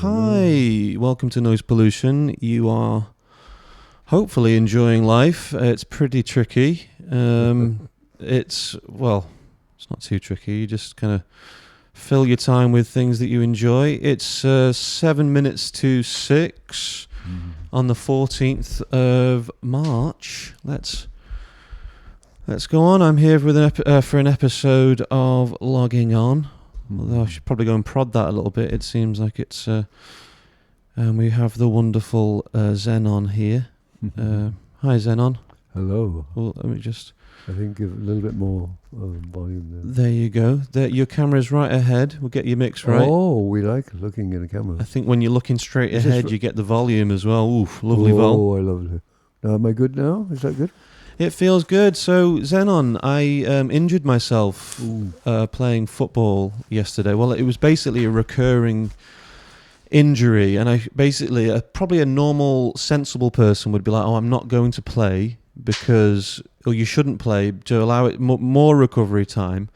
Hi, welcome to Noise Pollution. You are hopefully enjoying life. It's pretty tricky. It's not too tricky. You just kind of fill your time with things that you enjoy. It's 7 minutes to 6 on the 14th of March. Let's go on. I'm here with for an episode of Logging On. Although I should probably go and prod that a little bit. It seems like it's... we have the wonderful ZENON here. Hi, ZENON. Hello. Well, let me just... I think give a little bit more volume there. There you go. Your camera's right ahead. We'll get your mix right. Oh, we like looking at a camera. I think when you're looking straight ahead, you get the volume as well. Oof, lovely vol. Oh, I love it. Now, am I good now? Is that good? It feels good. So, ZENON, I injured myself playing football yesterday. Well, it was basically a recurring injury, and I basically, probably a normal, sensible person would be like, oh, I'm not going to play because, or you shouldn't play to allow it more recovery time.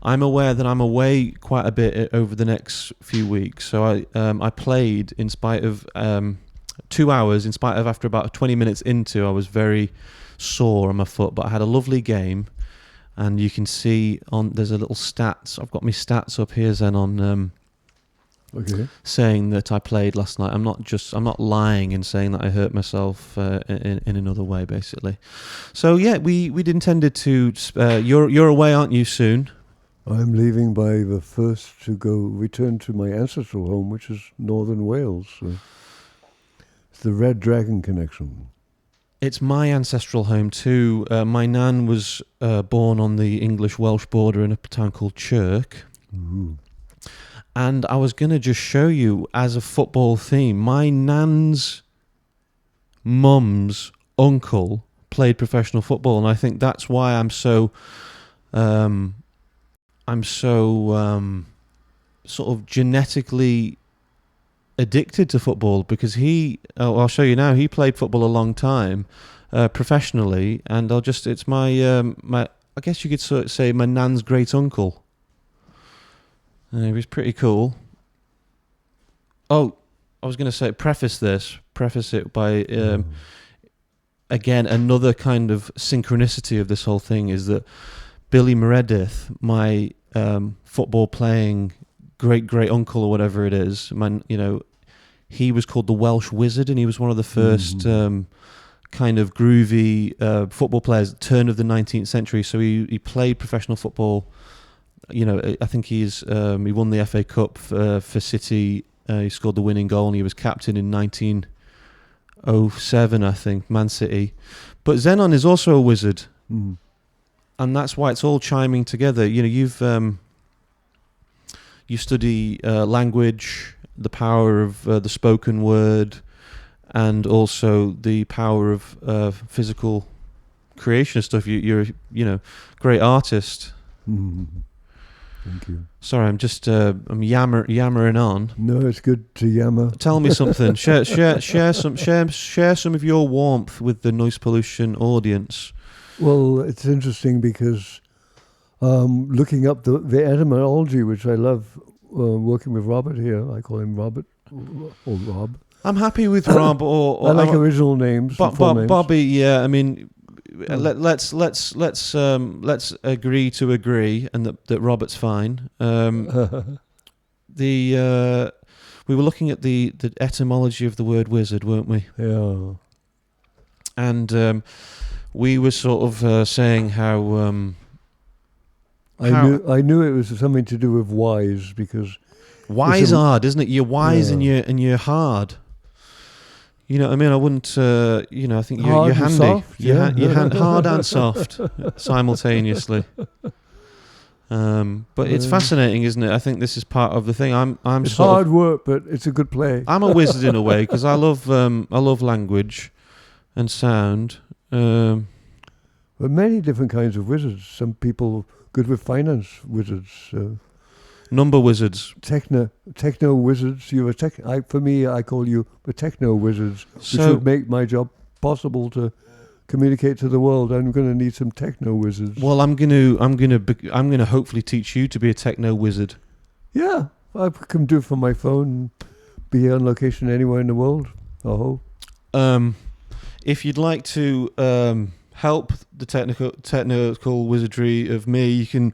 I'm aware that I'm away quite a bit over the next few weeks, so I played in spite of 2 hours, in spite of after about 20 minutes into, I was very sore on my foot, but I had a lovely game, and you can see there's a little stats. I've got my stats up here, Zenon, saying that I played last night. I'm not lying in saying that I hurt myself in another way, basically. So yeah, we'd intended to. You're away, aren't you? Soon. I'm leaving by the 1st to return to my ancestral home, which is Northern Wales. So it's the Red Dragon connection. It's my ancestral home too. My nan was born on the English-Welsh border in a town called Chirk. Ooh. And I was going to just show you, as a football theme, my nan's mum's uncle played professional football, and I think that's why I'm so sort of genetically addicted to football, because I'll show you now, he played football a long time professionally, and it's my I guess you could sort of say my nan's great uncle. He was pretty cool. Oh, I was going to say preface it by again, another kind of synchronicity of this whole thing is that Billy Meredith, my football playing great uncle or whatever it is, he was called the Welsh Wizard, and he was one of the first kind of groovy football players at the turn of the 19th century. So he played professional football. I think he won the FA Cup for City. He scored the winning goal, and he was captain in 1907, I think, Man City. But ZENON is also a wizard, and that's why it's all chiming together. You study language, the power of the spoken word, and also the power of physical creation and stuff. You're great artist. Thank you. Sorry, I'm just I'm yammering on. No, it's good to yammer. Tell me something. share some of your warmth with the Noise Pollution audience. Well, it's interesting because looking up the etymology, which I love, working with Robert here. I call him Robert or Rob. I'm happy with Rob or I like original names. Bobby. Yeah, I mean, let's agree to agree, and that Robert's fine. We were looking at the etymology of the word wizard, weren't we? Yeah. And we were sort of saying how I knew it was something to do with wise, because wise hard, isn't it? You're wise and you're hard. You know what I mean? I wouldn't. I think you're handy. Soft, you're hard and soft simultaneously. But it's fascinating, isn't it? I think this is part of the thing. It's hard work, but it's a good play. I'm a wizard in a way, because I love language and sound. But many different kinds of wizards. Some people good with finance wizards. Number wizards. Techno wizards. For me, I call you the techno wizards, which would make my job possible to communicate to the world. I'm going to need some techno wizards. Well, I'm gonna hopefully teach you to be a techno wizard. Yeah, I can do it from my phone. be on location anywhere in the world? Oh, If you'd like to help the technical wizardry of me, you can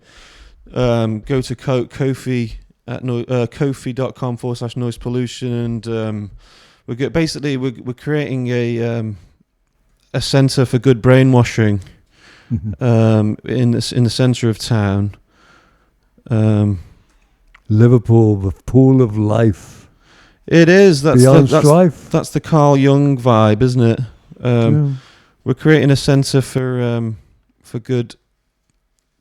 go to Ko-fi at kofi.com/noise pollution, and we're creating a centre for good brainwashing in the centre of town. Liverpool, the pool of life. It is. Beyond strife. That's the Carl Jung vibe, isn't it? We're creating a centre for good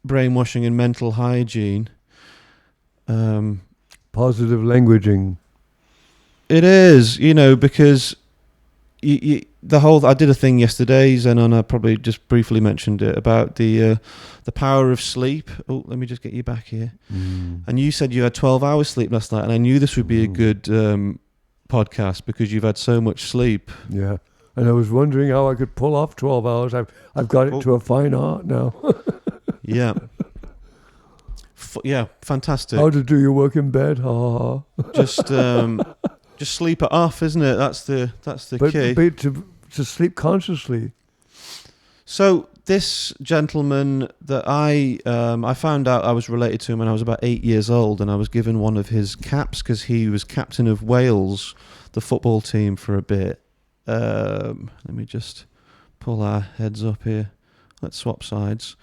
brainwashing and mental hygiene. Positive languaging. It is, because I did a thing yesterday, Zenon, I probably just briefly mentioned it, about the power of sleep. Oh, let me just get you back here. And you said you had 12 hours sleep last night, and I knew this would be a good podcast because you've had so much sleep. Yeah, and I was wondering how I could pull off 12 hours. I've got it to a fine art now. Yeah. Yeah, fantastic. How to do your work in bed? Ha. Just sleep it off, isn't it? That's the key. But to sleep consciously. So this gentleman that I found out I was related to him when I was about 8 years old, and I was given one of his caps because he was captain of Wales, the football team, for a bit. Let me just pull our heads up here. Let's swap sides.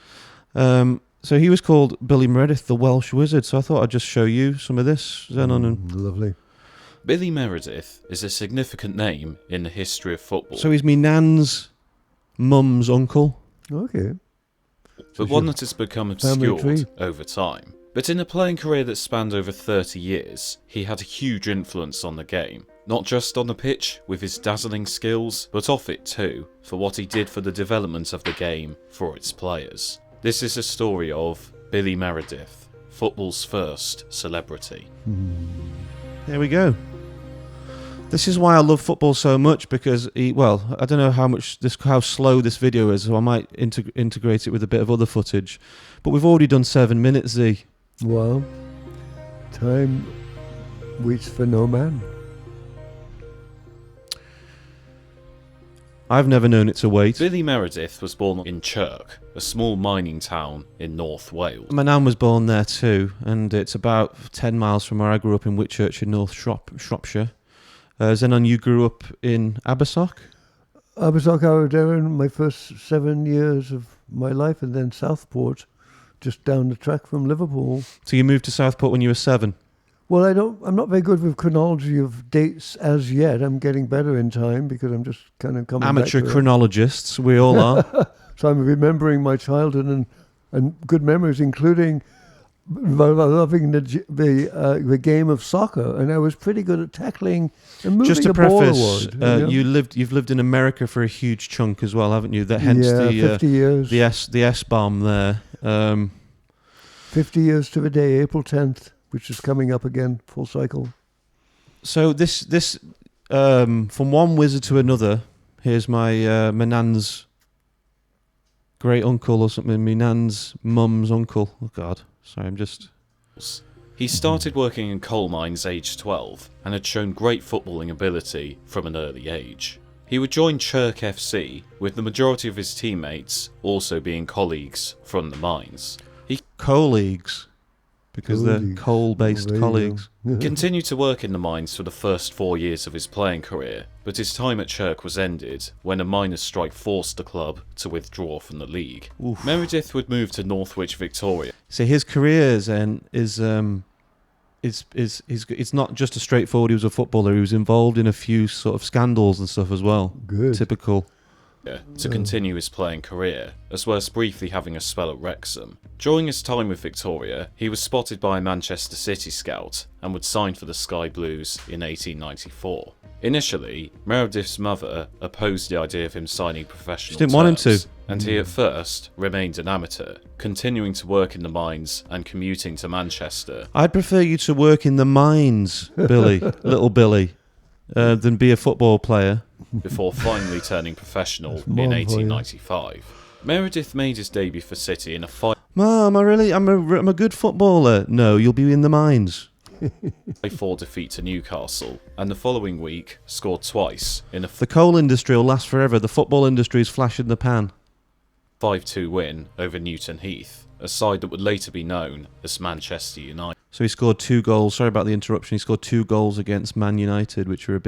So he was called Billy Meredith, the Welsh Wizard. So I thought I'd just show you some of this, Zenon. Lovely. Billy Meredith is a significant name in the history of football. So he's me nan's mum's uncle. Okay. But one that has become obscured over time. But in a playing career that spanned over 30 years, he had a huge influence on the game. Not just on the pitch, with his dazzling skills, but off it too, for what he did for the development of the game for its players. This is a story of Billy Meredith, football's first celebrity. There we go. This is why I love football so much, because I don't know how slow this video is, so I might integrate it with a bit of other footage. But we've already done 7 minutes, Z. Well, time waits for no man. I've never known it to wait. Billy Meredith was born in Chirk, a small mining town in North Wales. My nan was born there too, and it's about 10 miles from where I grew up in Whitchurch in North Shropshire. Zenon, you grew up in Abersoch? Abersoch, Arrow, my first 7 years of my life, and then Southport, just down the track from Liverpool. So you moved to Southport when you were 7? Well, I'm not very good with chronology of dates as yet. I'm getting better in time because I'm just kind of coming Amateur back to chronologists, we all are. So I'm remembering my childhood and good memories, including loving the game of soccer, and I was pretty good at tackling and moving Just to a ball preface, forward. you've lived in America for a huge chunk as well, haven't you? Hence 50 years. The S-bomb there. 50 years to the day, April 10th, which is coming up again, full cycle. So this from one wizard to another. Here's my nan's great uncle or something. My nan's mum's uncle. Oh God, sorry, I'm just. He started working in coal mines aged 12 and had shown great footballing ability from an early age. He would join Chirk FC, with the majority of his teammates also being colleagues from the mines. Colleagues. Because they're coal-based colleagues. Continued to work in the mines for the first 4 years of his playing career, but his time at Chirk was ended when a miners' strike forced the club to withdraw from the league. Oof. Meredith would move to Northwich, Victoria. So his career is not just a straightforward. He was a footballer. He was involved in a few sort of scandals and stuff as well. Good. Typical. To continue his playing career, as well as briefly having a spell at Wrexham. During his time with Victoria, he was spotted by a Manchester City scout and would sign for the Sky Blues in 1894. Initially, Meredith's mother opposed the idea of him signing professional She didn't want him to. And he at first remained an amateur, continuing to work in the mines and commuting to Manchester. I'd prefer you to work in the mines, Billy, little Billy, than be a football player. Before finally turning professional in 1895. Meredith made his debut for City in a fight. Mum, I'm a good footballer. No, you'll be in the mines. 5-4 defeat to Newcastle, and the following week scored twice in a The coal industry will last forever. The football industry is flash in the pan. 5-2 win over Newton Heath, a side that would later be known as Manchester United. So he scored 2 goals. Sorry about the interruption. He scored 2 goals against Man United, which were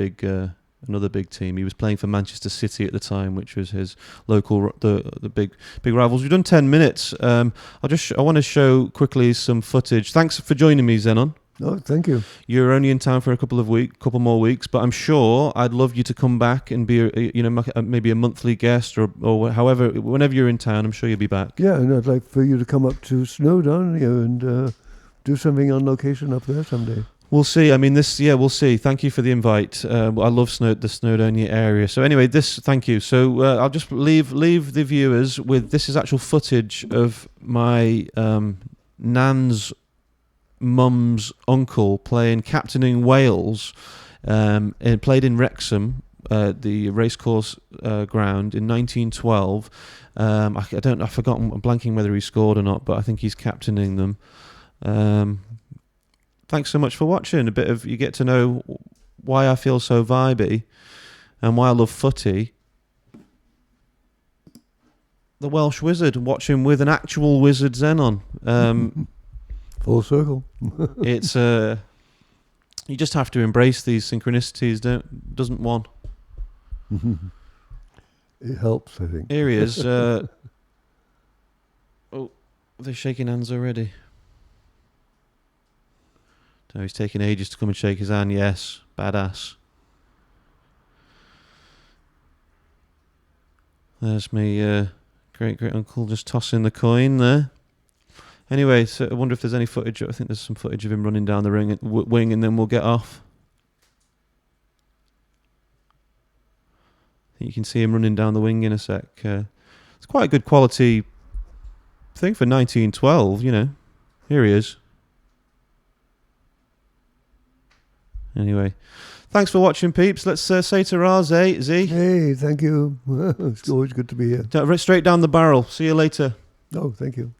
another big team. He was playing for Manchester City at the time, which was his local, the big rivals. We've done 10 minutes. I want to show quickly some footage. Thanks for joining me, Zenon. No, thank you. You're only in town for a couple more weeks, but I'm sure I'd love you to come back and be, maybe a monthly guest or however, whenever you're in town. I'm sure you'll be back. Yeah, and I'd like for you to come up to Snowdon and do something on location up there someday. We'll see. I mean, we'll see. Thank you for the invite. I love the Snowdonia area. So anyway, thank you. So I'll just leave the viewers with, this is actual footage of my nan's mum's uncle captaining Wales, and played in Wrexham, the racecourse ground in 1912. I'm blanking whether he scored or not, but I think he's captaining them. Thanks so much for watching. You get to know why I feel so vibey and why I love footy. The Welsh Wizard, watching with an actual wizard Zenon. Full circle. It's you just have to embrace these synchronicities, doesn't one? It helps, I think. Here he is. Oh, they're shaking hands already. No, he's taking ages to come and shake his hand. Yes, badass. There's me great uncle just tossing the coin there. Anyway, so I wonder if there's any footage. I think there's some footage of him running down the wing, and then we'll get off. I think you can see him running down the wing in a sec. It's quite a good quality thing for 1912, Here he is. Anyway, thanks for watching, peeps. Let's say ta-ra, Z. Hey, thank you. It's always good to be here. Straight down the barrel. See you later. Oh, thank you.